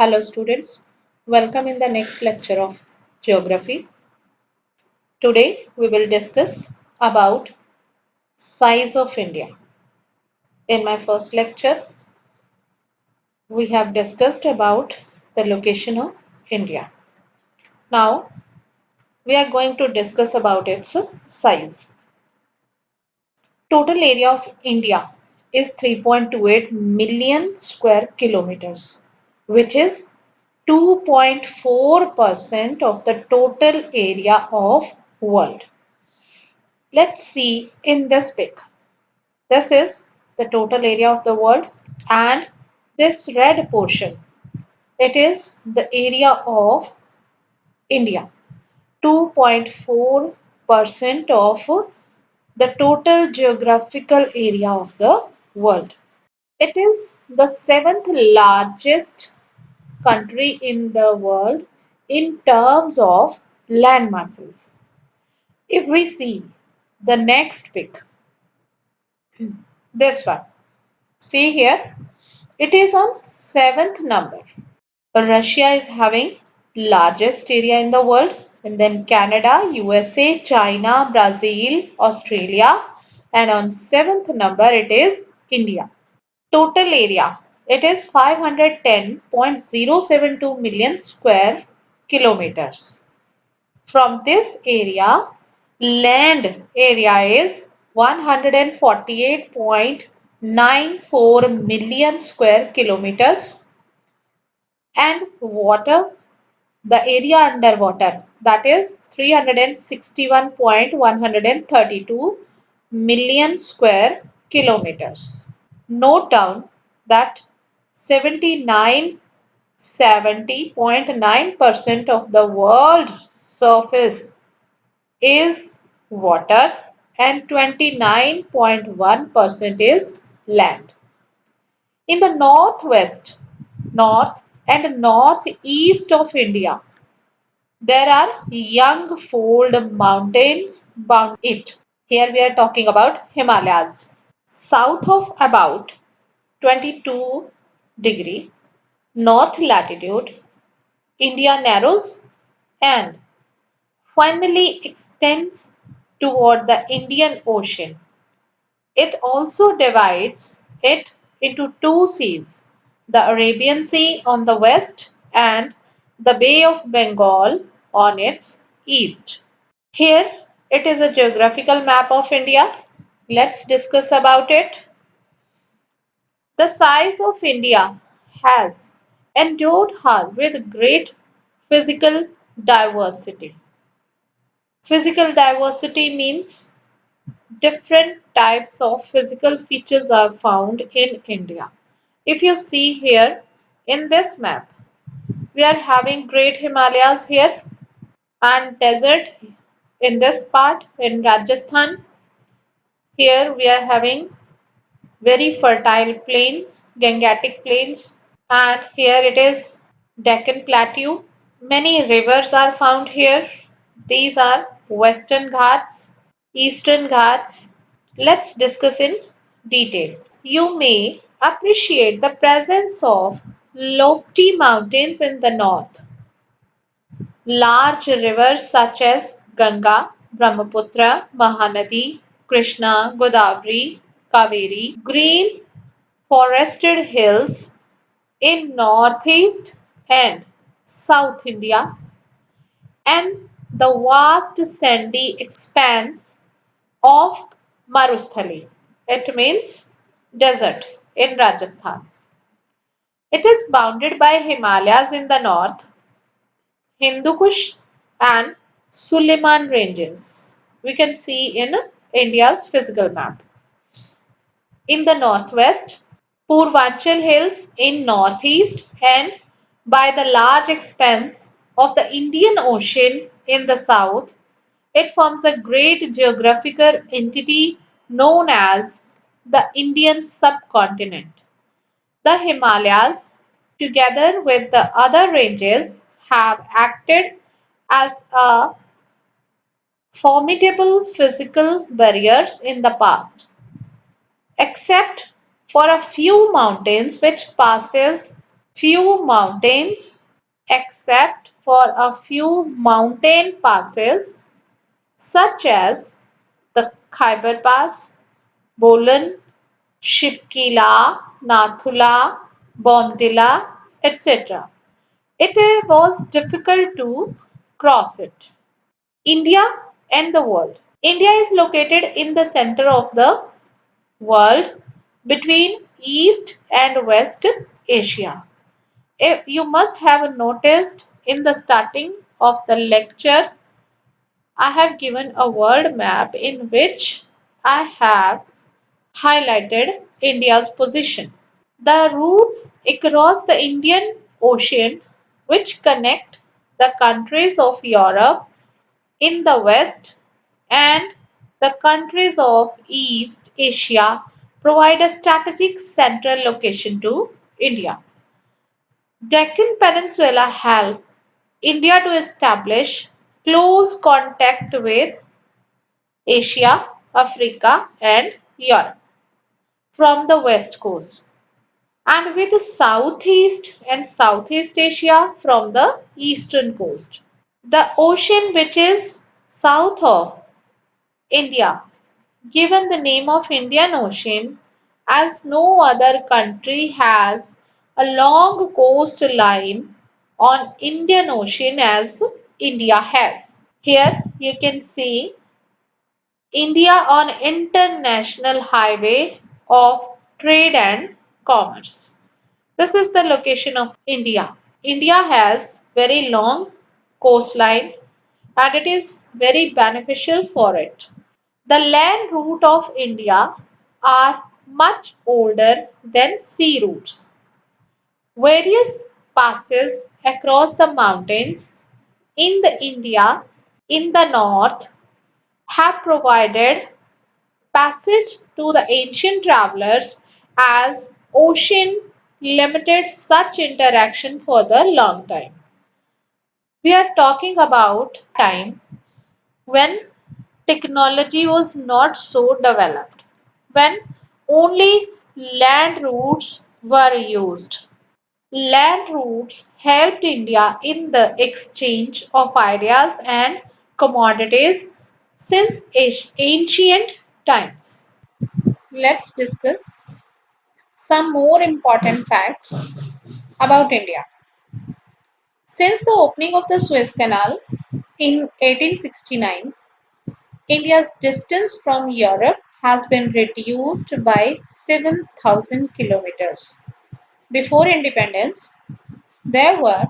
Hello students, welcome in the next lecture of geography. Today we will discuss about size of India. In my first lecture, we have discussed about the location of India. Now we are going to discuss about its size. Total area of India is 3.28 million square kilometers, which is 2.4% of the total area of world. Let's see in this pic. This is the total area of the world, and this red portion, it is the area of India. 2.4% of the total geographical area of the world. It is the seventh largest country in the world in terms of land masses. If we see the next pic, this one, see here, it is on seventh number. Russia is having largest area in the world, and then Canada, USA, China, Brazil, Australia, and on seventh number it is India. Total area, it is 510.072 million square kilometers. From this area, land area is 148.94 million square kilometers, and water, the area underwater, that is 361.132 million square kilometers. Note down that 70.9% of the world surface is water and 29.1% is land. In the northwest, north and northeast of India, there are young fold mountains bound it. Here we are talking about Himalayas. South of about 22 degree north latitude, India narrows and finally extends toward the Indian Ocean. It also divides it into two seas, the Arabian Sea on the west and the Bay of Bengal on its east. Here it is a geographical map of India. Let's discuss about it. The size of India has endured her with great physical diversity. Physical diversity means different types of physical features are found in India. If you see here in this map, we are having great Himalayas here and desert in this part in Rajasthan. Here we are having very fertile plains, Gangetic plains, and here it is Deccan Plateau. Many rivers are found here. These are Western Ghats, Eastern Ghats. Let's discuss in detail. You may appreciate the presence of lofty mountains in the north, large rivers such as Ganga, Brahmaputra, Mahanadi, Krishna, Godavari, Kaveri, green forested hills in northeast and south India, and the vast sandy expanse of Marusthali. It means desert in Rajasthan. It is bounded by Himalayas in the north, Hindu Kush and Suleiman ranges. We can see in India's physical map. In the northwest, Purvanchal Hills in northeast, and by the large expanse of the Indian Ocean in the south, it forms a great geographical entity known as the Indian subcontinent. The Himalayas, together with the other ranges, have acted as a formidable physical barriers in the past, except for a few mountains which passes few mountains except for a few mountain passes such as the Khyber Pass, Bolan, Shipkila, Nathula, Bomdila, etc. It was difficult to cross it. India and the world. India is located in the center of the world between East and West Asia. You must have noticed in the starting of the lecture, I have given a world map in which I have highlighted India's position. The routes across the Indian Ocean which connect the countries of Europe in the west and the countries of East Asia provide a strategic central location to India. Deccan Peninsula helped India to establish close contact with Asia, Africa, and Europe from the west coast, and with Southeast and Southeast Asia from the eastern coast. The ocean which is south of India, given the name of Indian Ocean, as no other country has a long coastline on Indian Ocean as India has. Here you can see India on international highway of trade and commerce. This is the location of India. India has very long coastline and it is very beneficial for it. The land route of India are much older than sea routes. Various passes across the mountains in the India in the north have provided passage to the ancient travelers as ocean limited such interaction for the long time. We are talking about time when technology was not so developed, when only land routes were used. Land routes helped India in the exchange of ideas and commodities since ancient times. Let's discuss some more important facts about India. Since the opening of the Suez Canal in 1869, India's distance from Europe has been reduced by 7,000 kilometers. Before independence, there were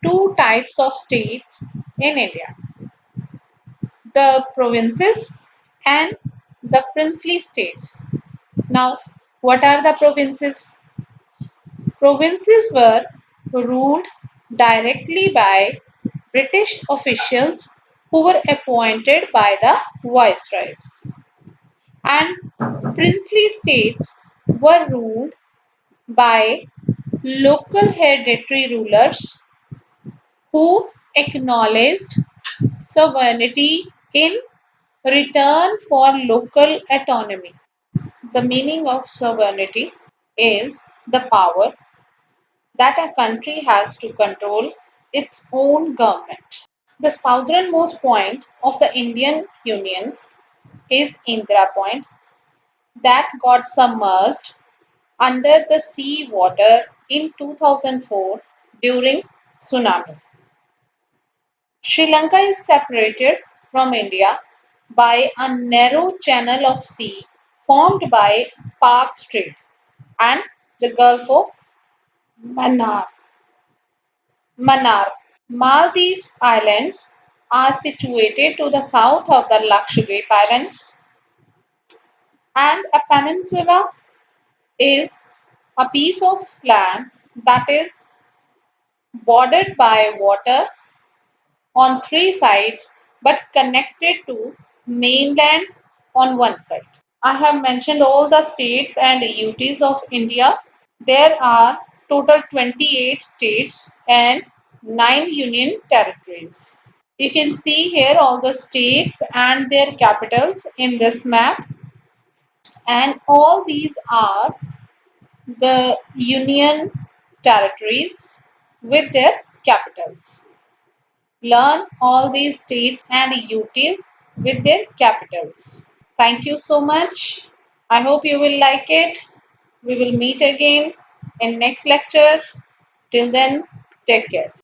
two types of states in India, the provinces and the princely states. Now, what are the provinces? Provinces were ruled directly by British officials who were appointed by the viceroys, and princely states were ruled by local hereditary rulers who acknowledged sovereignty in return for local autonomy. The meaning of sovereignty is the power that a country has to control its own government. The southernmost point of the Indian Union is Indira Point that got submerged under the sea water in 2004 during tsunami. Sri Lanka is separated from India by a narrow channel of sea formed by Park Strait and the Gulf of Mannar. Mannar. Maldives Islands are situated to the south of the Lakshadweep Islands, and a peninsula is a piece of land that is bordered by water on three sides but connected to mainland on one side. I have mentioned all the states and UTs of India. There are total 28 states and 9 union territories. You can see here all the states and their capitals in this map, and all these are the union territories with their capitals. Learn all these states and UTs with their capitals. Thank you so much. I hope you will like it. We will meet again in next lecture. Till then, take care.